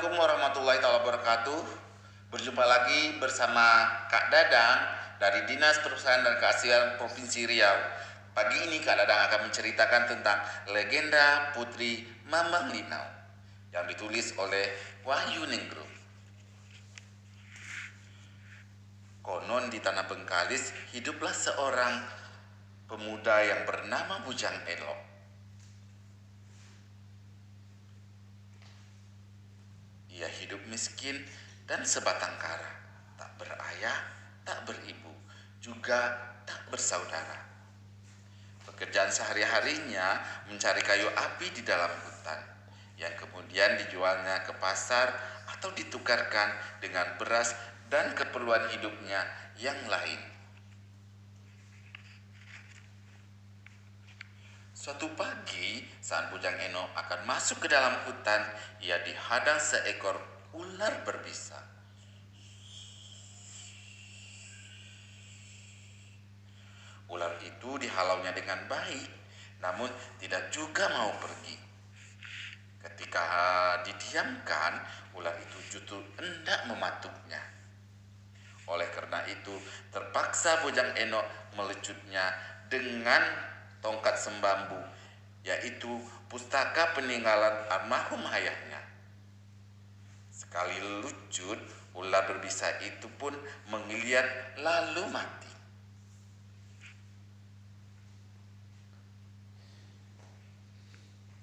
Assalamualaikum warahmatullahi wabarakatuh. Berjumpa lagi bersama Kak Dadang dari Dinas Perusahaan dan Keaslian Provinsi Riau. Pagi ini Kak Dadang akan menceritakan tentang legenda Putri Mambang Linau yang ditulis oleh Wahyu Ninggrum. Konon di tanah Bengkalis hiduplah seorang pemuda yang bernama Bujang Elok. Ia hidup miskin dan sebatang kara, tak berayah, tak beribu, juga tak bersaudara. Pekerjaan sehari-harinya mencari kayu api di dalam hutan, yang kemudian dijualnya ke pasar atau ditukarkan dengan beras dan keperluan hidupnya yang lain. Suatu pagi, saat Bujang Eno akan masuk ke dalam hutan, ia dihadang seekor ular berbisa. Ular itu dihalaunya dengan baik, namun tidak juga mau pergi. Ketika didiamkan, ular itu justru hendak mematuknya. Oleh karena itu, terpaksa Bujang Eno melecutnya dengan tongkat sembambu, yaitu pustaka peninggalan almarhum ayahnya. Sekali lucut, ular berbisa itu pun menggeliat lalu mati.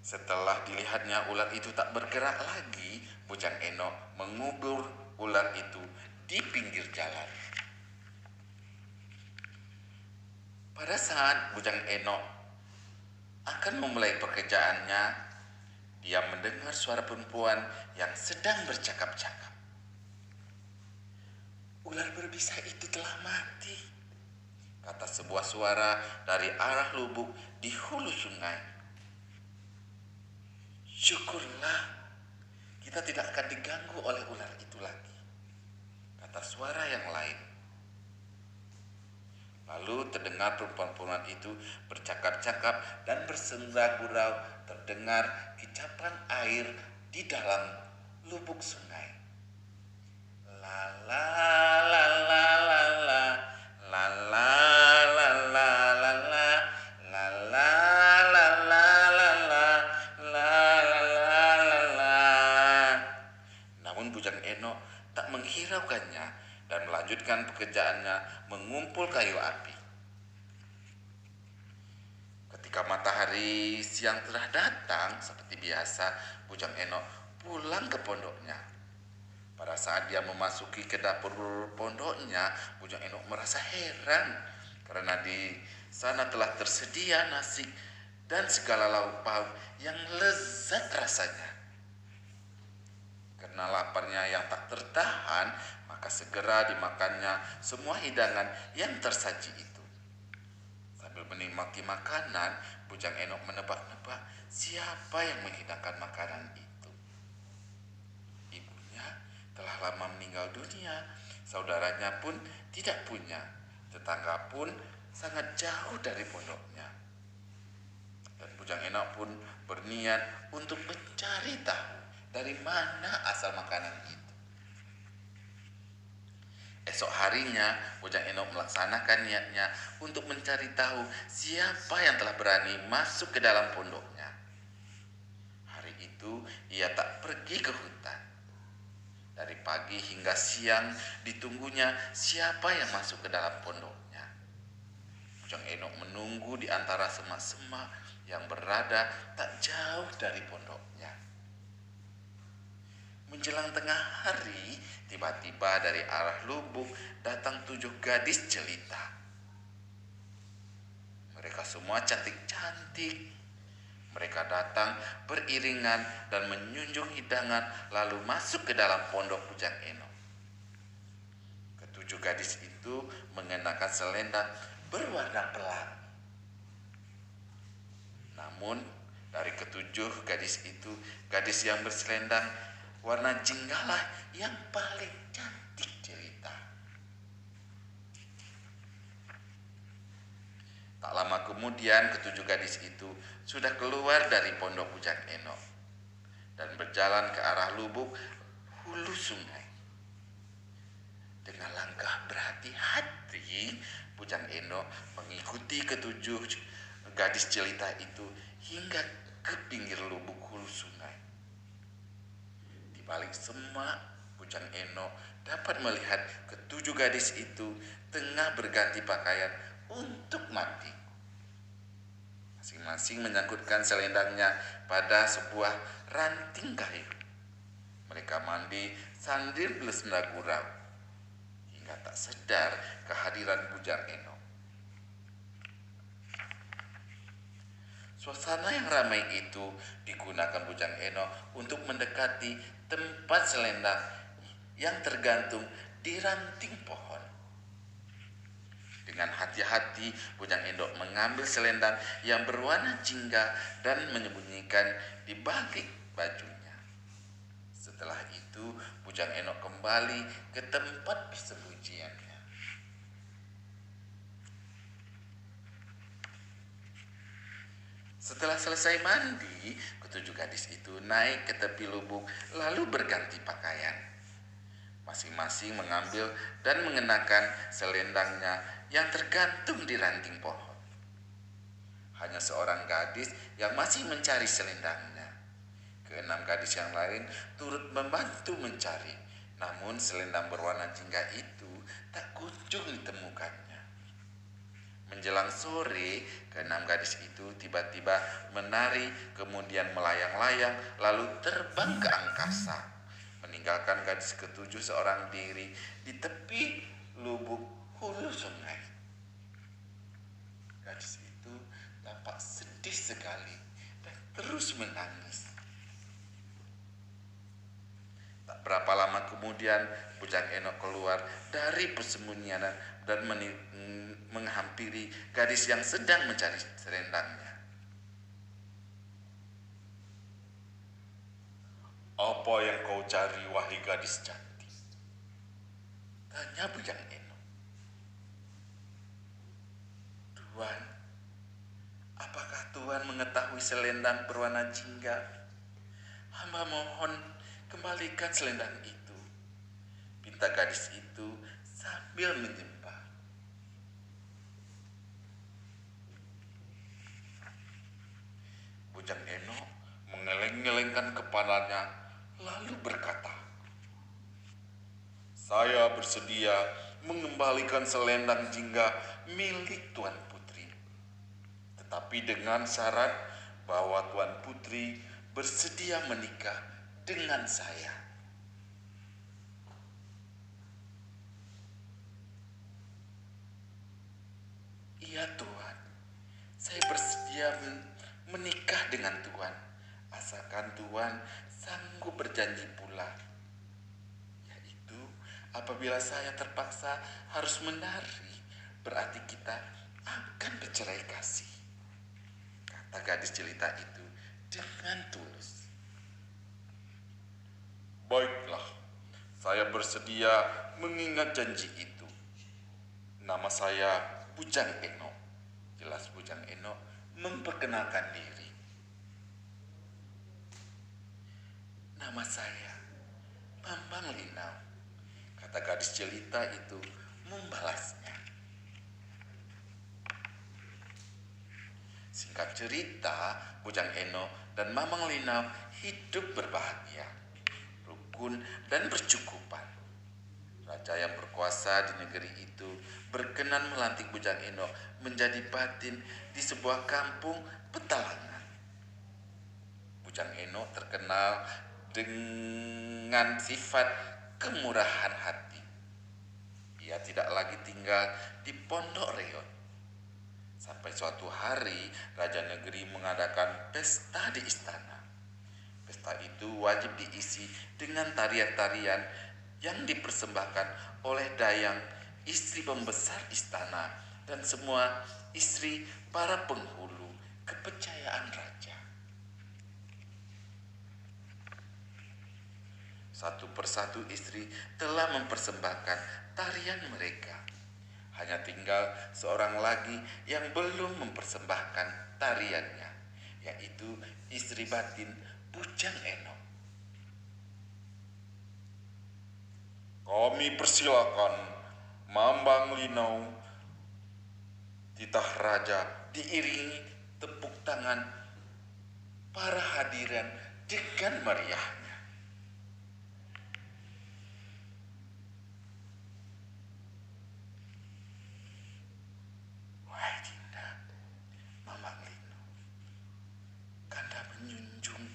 Setelah dilihatnya ular itu tak bergerak lagi, Bujang Eno mengubur ular itu di pinggir jalan. Pada saat Bujang Eno akan memulai pekerjaannya, dia mendengar suara perempuan yang sedang bercakap-cakap. Ular berbisa itu telah mati, kata sebuah suara dari arah lubuk di hulu sungai. Syukurlah, kita tidak akan diganggu oleh ular itu lagi, kata suara yang lain. Lalu terdengar perempuan-perempuan itu bercakap-cakap dan bersenda-gurau, terdengar gicapan air di dalam lubuk sungai. La la la la la la la la la la la la la la la la la la la. Namun Bujang Eno tak menghiraukannya dan melanjutkan pekerjaannya mengumpul kayu api. Ketika matahari siang telah datang, seperti biasa, Bujang Eno pulang ke pondoknya. Pada saat dia memasuki ke dapur pondoknya, Bujang Eno merasa heran karena di sana telah tersedia nasi dan segala lauk pauk yang lezat rasanya. Karena laparnya yang tak tertahan, maka segera dimakannya semua hidangan yang tersaji itu. Sambil menikmati makanan, Bujang Eno menebak-nebak siapa yang menghidangkan makanan itu. Ibunya telah lama meninggal dunia, saudaranya pun tidak punya, tetangga pun sangat jauh dari pondoknya. Dan Bujang Eno pun berniat untuk mencari tahu dari mana asal makanan itu. Esok harinya, Bujang Eno melaksanakan niatnya untuk mencari tahu siapa yang telah berani masuk ke dalam pondoknya. Hari itu, ia tak pergi ke hutan. Dari pagi hingga siang, ditunggunya siapa yang masuk ke dalam pondoknya. Bujang Eno menunggu di antara semak-semak yang berada tak jauh dari pondoknya. Menjelang tengah hari, tiba-tiba dari arah lubuk datang 7 gadis jelita. Mereka semua cantik-cantik. Mereka datang beriringan dan menyunjung hidangan lalu masuk ke dalam pondok Bujang Eno. Ketujuh gadis itu mengenakan selendang berwarna pelangi. Namun dari ketujuh gadis itu, gadis yang berselendang warna jinggalah yang paling cantik jelita. Tak lama kemudian ketujuh gadis itu sudah keluar dari pondok Bujang Eno dan berjalan ke arah lubuk hulu sungai. Dengan langkah berhati-hati, Bujang Eno mengikuti ketujuh gadis jelita itu hingga ke pinggir lubuk hulu sungai. Di balik semak, Bujang Eno dapat melihat ketujuh gadis itu tengah berganti pakaian untuk mandi. Masing-masing menyangkutkan selendangnya pada sebuah ranting kayu. Mereka mandi sambil bersenda gurau hingga tak sadar kehadiran Bujang Eno. Suasana yang ramai itu digunakan Bujang Eno untuk mendekati tempat selendang yang tergantung di ranting pohon. Dengan hati-hati, Bujang Eno mengambil selendang yang berwarna jingga dan menyembunyikan di balik bajunya. Setelah itu, Bujang Eno kembali ke tempat persembunyiannya. Setelah selesai mandi, ketujuh gadis itu naik ke tepi lubuk lalu berganti pakaian. Masing-masing mengambil dan mengenakan selendangnya yang tergantung di ranting pohon. Hanya seorang gadis yang masih mencari selendangnya. Keenam gadis yang lain turut membantu mencari, namun selendang berwarna jingga itu tak kunjung ditemukannya. Menjelang sore, keenam gadis itu tiba-tiba menari, kemudian melayang-layang, lalu terbang ke angkasa, meninggalkan gadis ketujuh seorang diri di tepi lubuk hulu sungai. Gadis itu tampak sedih sekali dan terus menangis. Tak berapa lama kemudian, Bujang Eno keluar dari persembunyian dan menghampiri gadis yang sedang mencari selendangnya. "Apa yang kau cari, wahai gadis cantik?" tanya Bujang Eno. "Tuan, apakah Tuan mengetahui selendang berwarna jingga? Hamba mohon kembalikan selendang itu," pinta gadis itu sambil menyembah. Bujang Eno mengeleng-gelengkan kepalanya lalu berkata, "Saya bersedia mengembalikan selendang jingga milik Tuan Putri, tetapi dengan syarat bahwa Tuan Putri bersedia menikah dengan saya." "Iya Tuan, saya bersedia menikah dengan Tuan, asalkan Tuan sanggup berjanji pula, yaitu apabila saya terpaksa harus menari, berarti kita akan bercerai kasih," kata gadis jelita itu dengan tulus. "Baiklah, saya bersedia mengingat janji itu. Nama saya Bujang Eno," jelas Bujang Eno memperkenalkan diri. "Nama saya Bambang Linau," kata gadis jelita itu membalasnya. Singkat cerita, Bujang Eno dan Mamang Linau hidup berbahagia, rukun dan bercukupan. Raja yang berkuasa di negeri itu berkenan melantik Bujang Eno menjadi batin di sebuah kampung petalangan. Bujang Eno terkenal dengan sifat kemurahan hati. Ia tidak lagi tinggal di pondok reot. Sampai suatu hari, raja negeri mengadakan pesta di istana. Pesta itu wajib diisi dengan tarian-tarian yang dipersembahkan oleh Dayang, istri pembesar istana, dan semua istri para penghulu kepercayaan raja. Satu persatu istri telah mempersembahkan tarian mereka. Hanya tinggal seorang lagi yang belum mempersembahkan tariannya, yaitu istri batin Bujang Eno. Kami persilakan Mambang Linau titah raja diiringi tepuk tangan para hadirin dengan meriahnya. Wahai Dinda, Mambang Linau, Kanda menjunjung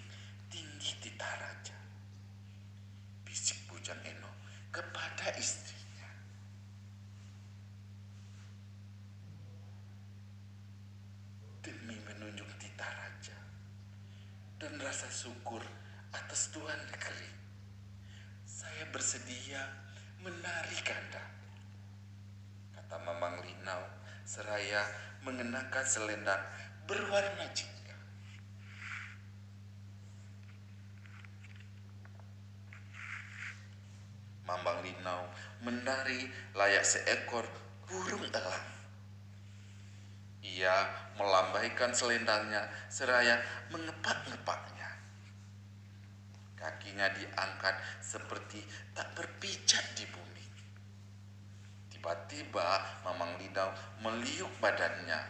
tinggi titah raja, bisik Bujang Eno kepada istrinya. Demi menunjuk titah raja dan rasa syukur atas Tuhan negeri, saya bersedia menari Kanda, kata Mambang Linau seraya mengenakan selendang berwarna jingga. Mambang Linau menari layak seekor burung elang. Ia melambaikan selendangnya seraya mengepak-ngepaknya. Kakinya diangkat seperti tak berpijak di bumi. Tiba-tiba Mambang Linau meliuk badannya,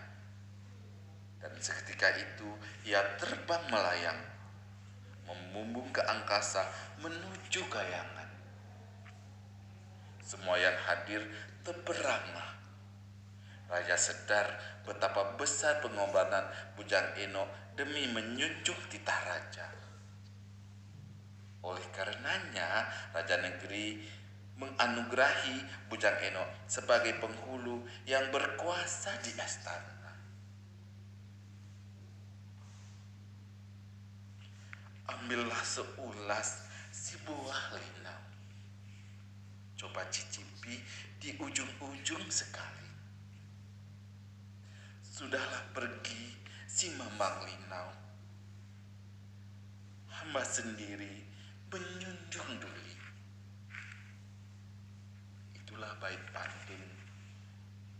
dan seketika itu ia terbang melayang, membumbung ke angkasa menuju Gayangan. Semua yang hadir terperangah. Raja sadar betapa besar pengorbanan Bujang Eno demi menjunjung titah raja. Oleh karenanya, Raja Negeri menganugerahi Bujang Eno sebagai penghulu yang berkuasa di istana. Ambillah seulas si buah linau. Coba cicipi di ujung-ujung sekali. Sudahlah pergi si Mambang Linau. Hamba sendiri menjunjung duli. Itulah bait pantun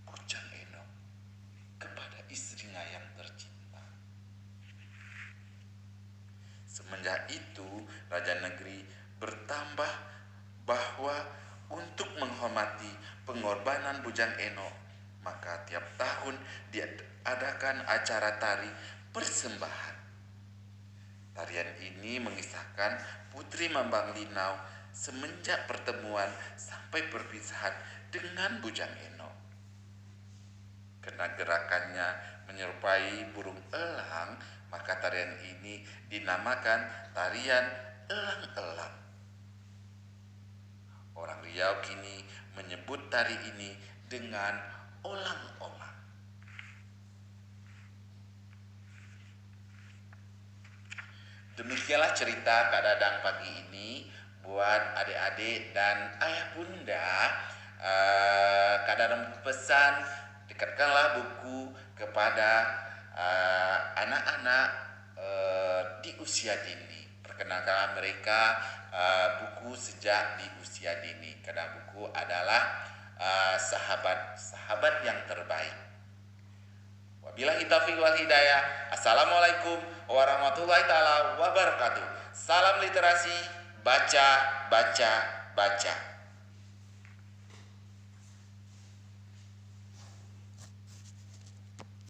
Bujang Eno kepada istrinya yang tercinta. Semenjak itu, Raja Negeri bertambah bahwa untuk menghormati pengorbanan Bujang Eno, maka tiap tahun diadakan acara tari persembahan. Tarian ini mengisahkan putri Mambang Linau semenjak pertemuan sampai perpisahan dengan Bujang Eno. Karena gerakannya menyerupai burung elang, maka tarian ini dinamakan tarian elang-elang. Orang Riau kini menyebut tari ini dengan olang-olang. Demikianlah cerita Kak Dadang pagi ini buat adik-adik dan ayah bunda. Kak Dadang pesan, dekatkanlah buku kepada anak-anak di usia dini. Perkenalkanlah mereka buku sejak di usia dini, karena buku adalah sahabat yang terbaik. Wabillahi taufiq wal hidayah. Assalamualaikum warahmatullahi taala wabarakatuh. Salam literasi, baca, baca, baca.